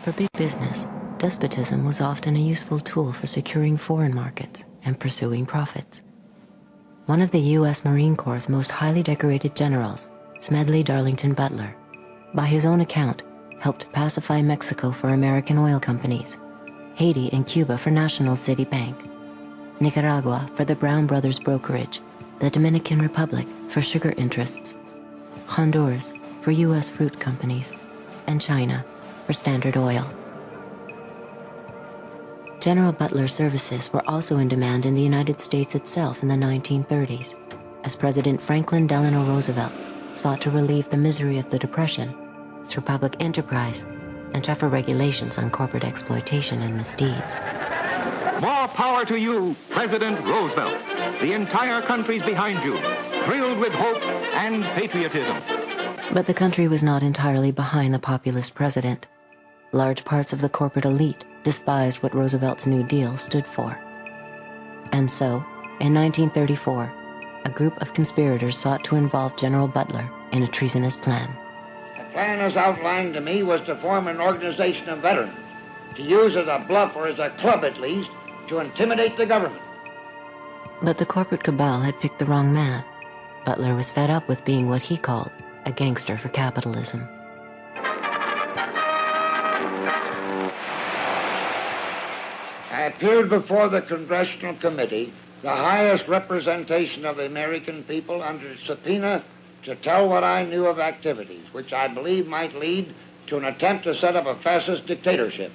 For big business, despotism was often a useful tool for securing foreign markets and pursuing profits. One of the U.S. Marine Corps' most highly decorated generals, Smedley Darlington Butler, by his own account, helped pacify Mexico for American oil companies, Haiti and Cuba for National City Bank, Nicaragua for the Brown Brothers Brokerage, the Dominican Republic for sugar interests, Honduras for U.S. fruit companies, and China for Standard Oil. General Butler's services were also in demand in the United States itself in the 1930s, as President Franklin Delano Roosevelt sought to relieve the misery of the Depression through public enterprise and tougher regulations on corporate exploitation and misdeeds. More power to you, President Roosevelt. The entire country's behind you, thrilled with hope and patriotism. But the country was not entirely behind the populist president. Large parts of the corporate elite despised what Roosevelt's New Deal stood for. And so, in 1934, a group of conspirators sought to involve General Butler in a treasonous plan. The plan as outlined to me was to form an organization of veterans, to use as a bluff or as a club at least, to intimidate the government. But the corporate cabal had picked the wrong man. Butler was fed up with being what he called a gangster for capitalism. I appeared before the Congressional Committee, the highest representation of the American people, under subpoena to tell what I knew of activities which I believe might lead to an attempt to set up a fascist dictatorship.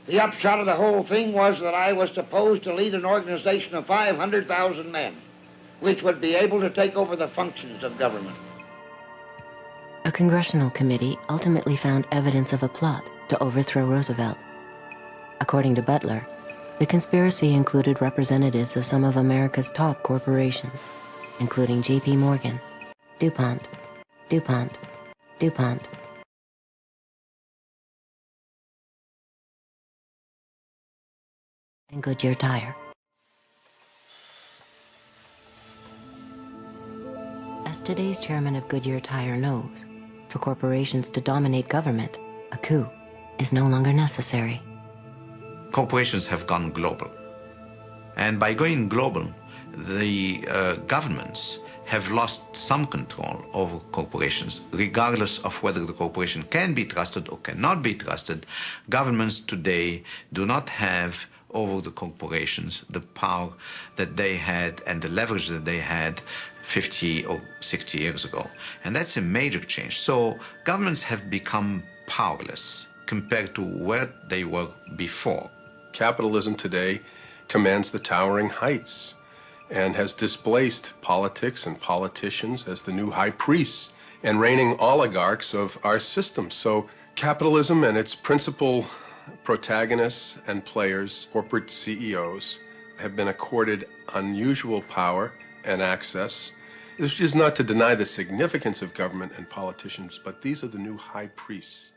The upshot of the whole thing was that I was supposed to lead an organization of 500,000 men, which would be able to take over the functions of government. A congressional committee ultimately found evidence of a plot to overthrow Roosevelt. According to Butler, the conspiracy included representatives of some of America's top corporations, including J.P. Morgan, DuPont, and Goodyear Tire. As today's chairman of Goodyear Tire knows, for corporations to dominate government, a coup is no longer necessary. Corporations have gone global. And by going global, the governments have lost some control over corporations. Regardless of whether the corporation can be trusted or cannot be trusted, governments today do not have over the corporations the power that they had and the leverage that they had 50 or 60 years ago. And that's a major change. So governments have become powerless compared to where they were before. Capitalism today commands the towering heights and has displaced politics and politicians as the new high priests and reigning oligarchs of our system. So capitalism and its principal protagonists and players, corporate CEOs, have been accorded unusual power and access. This is not to deny the significance of government and politicians, but these are the new high priests.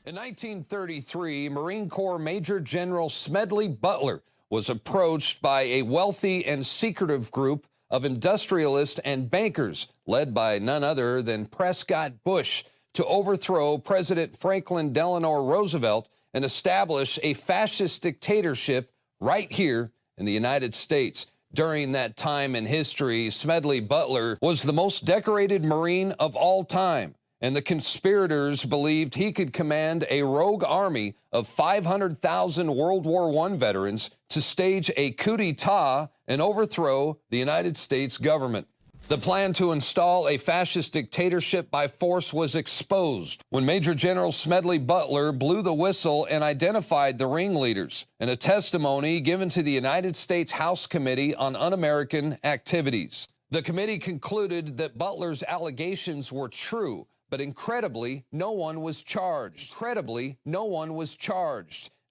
In 1933, Marine Corps Major General Smedley Butler was approached by a wealthy and secretive group of industrialists and bankers led by none other than Prescott Bush to overthrow President Franklin Delano Roosevelt and establish a fascist dictatorship right here in the United States. During that time in history, Smedley Butler was the most decorated Marine of all time, and the conspirators believed he could command a rogue army of 500,000 World War I veterans to stage a coup d'etat and overthrow the United States government. The plan to install a fascist dictatorship by force was exposed when Major General Smedley Butler blew the whistle and identified the ringleaders in a testimony given to the United States House Committee on Un-American Activities. The committee concluded that Butler's allegations were true, but incredibly, no one was charged.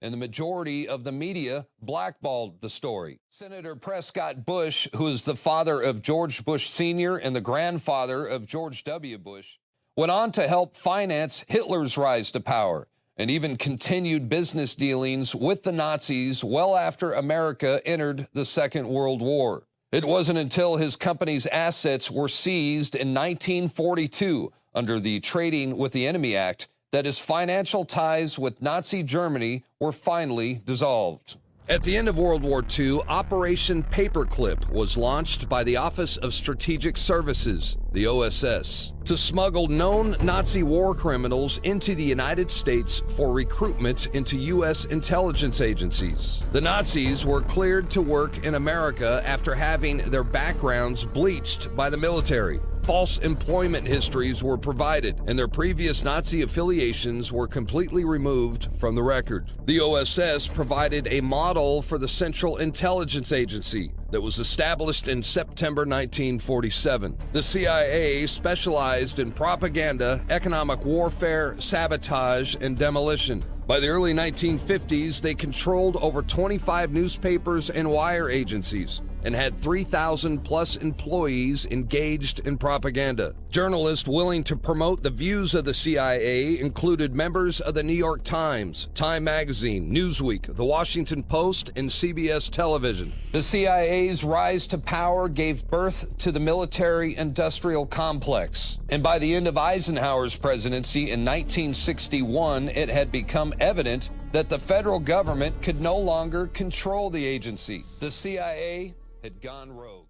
And the majority of the media blackballed the story. Senator Prescott Bush, who is the father of George Bush Sr. and the grandfather of George W. Bush, went on to help finance Hitler's rise to power and even continued business dealings with the Nazis well after America entered the Second World War. It wasn't until his company's assets were seized in 1942 under the Trading with the Enemy Act that his financial ties with Nazi Germany were finally dissolved. At the end of World War II, Operation Paperclip was launched by the Office of Strategic Services, the OSS, to smuggle known Nazi war criminals into the United States for recruitment into U.S. intelligence agencies. The Nazis were cleared to work in America after having their backgrounds bleached by the military. False employment histories were provided, and their previous Nazi affiliations were completely removed from the record. The OSS provided a model for the Central Intelligence Agency that was established in September 1947. The CIA specialized in propaganda, economic warfare, sabotage, and demolition. By the early 1950s, they controlled over 25 newspapers and wire agencies and had 3,000 plus employees engaged in propaganda. Journalists willing to promote the views of the CIA included members of the New York Times, Time Magazine, Newsweek, The Washington Post, and CBS Television. The CIA's rise to power gave birth to the military-industrial complex. And by the end of Eisenhower's presidency in 1961, it had become evident that the federal government could no longer control the agency. The CIA had gone rogue.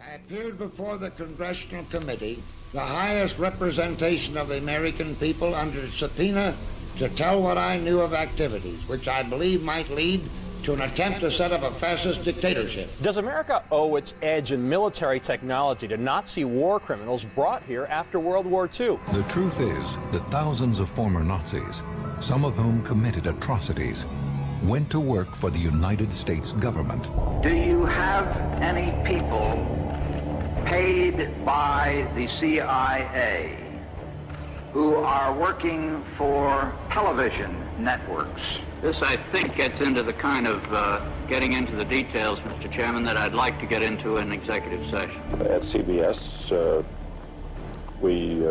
I appeared before the Congressional Committee, the highest representation of the American people, under subpoena to tell what I knew of activities which I believe might lead to an attempt to set up a fascist dictatorship. Does America owe its edge in military technology to Nazi war criminals brought here after World War II? The truth is that thousands of former Nazis, some of whom committed atrocities, went to work for the United States government. Do you have any people paid by the CIA who are working for television networks? This, I think, gets into the kind of getting into the details, Mr. Chairman, that I'd like to get into in executive session. At CBS, we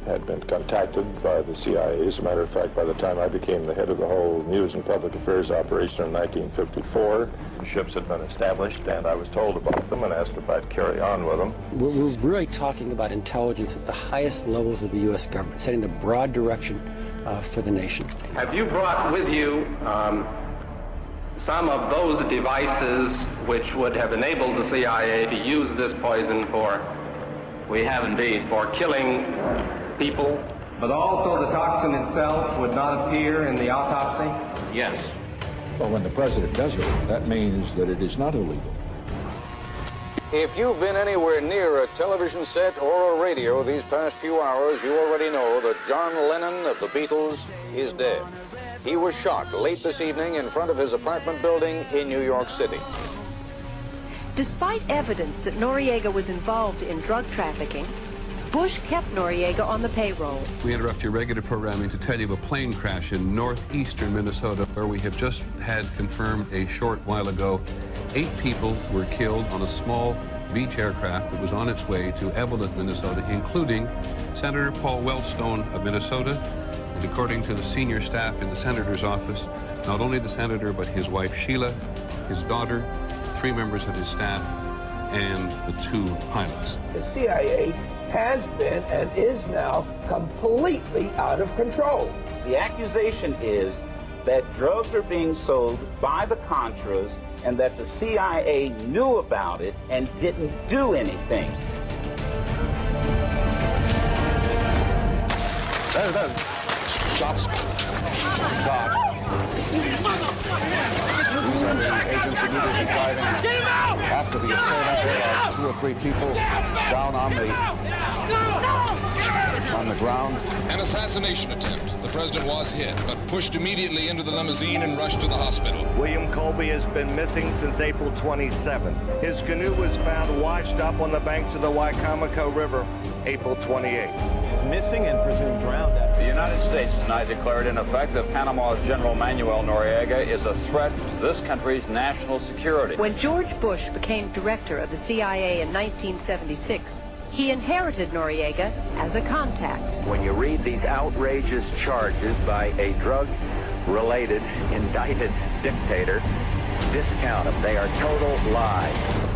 had been contacted by the CIA. As a matter of fact, by the time I became the head of the whole news and public affairs operation in 1954, ships had been established, and I was told about them and asked if I'd carry on with them. We're really talking about intelligence at the highest levels of the U.S. government, setting the broad direction for the nation. Have you brought with you some of those devices which would have enabled the CIA to use this poison for, We have indeed. for killing people? But also the toxin itself would not appear in the autopsy? Yes. Well, when the president does it, that means that it is not illegal. If you've been anywhere near a television set or a radio these past few hours, you already know that John Lennon of the Beatles is dead. He was shot late this evening in front of his apartment building in New York City. Despite evidence that Noriega was involved in drug trafficking, Bush kept Noriega on the payroll. We interrupt your regular programming to tell you of a plane crash in northeastern Minnesota, where we have just had confirmed a short while ago 8 people were killed on a small beach aircraft that was on its way to Evelyn, Minnesota, including Senator Paul Wellstone of Minnesota. And according to the senior staff in the senator's office, not only the senator, but his wife Sheila, his daughter, 3 members of his staff, and the 2 pilots. The CIA has been and is now completely out of control. The accusation is that drugs are being sold by the Contras and that the CIA knew about it and didn't do anything. There. Shots. God. These are the agents immediately driving after the assailant. There are 2 or 3 people down on the ground. An assassination attempt. The president was hit, but pushed immediately into the limousine and rushed to the hospital. William Colby has been missing since April 27. His canoe was found washed up on the banks of the Wicomico River, April 28. He's missing and presumed drowned. The United States tonight declared in effect that Panama's General Manuel Noriega is a threat to this country's national security. When George Bush became director of the CIA in 1976, he inherited Noriega as a contact. When you read these outrageous charges by a drug-related, indicted dictator, discount them. They are total lies.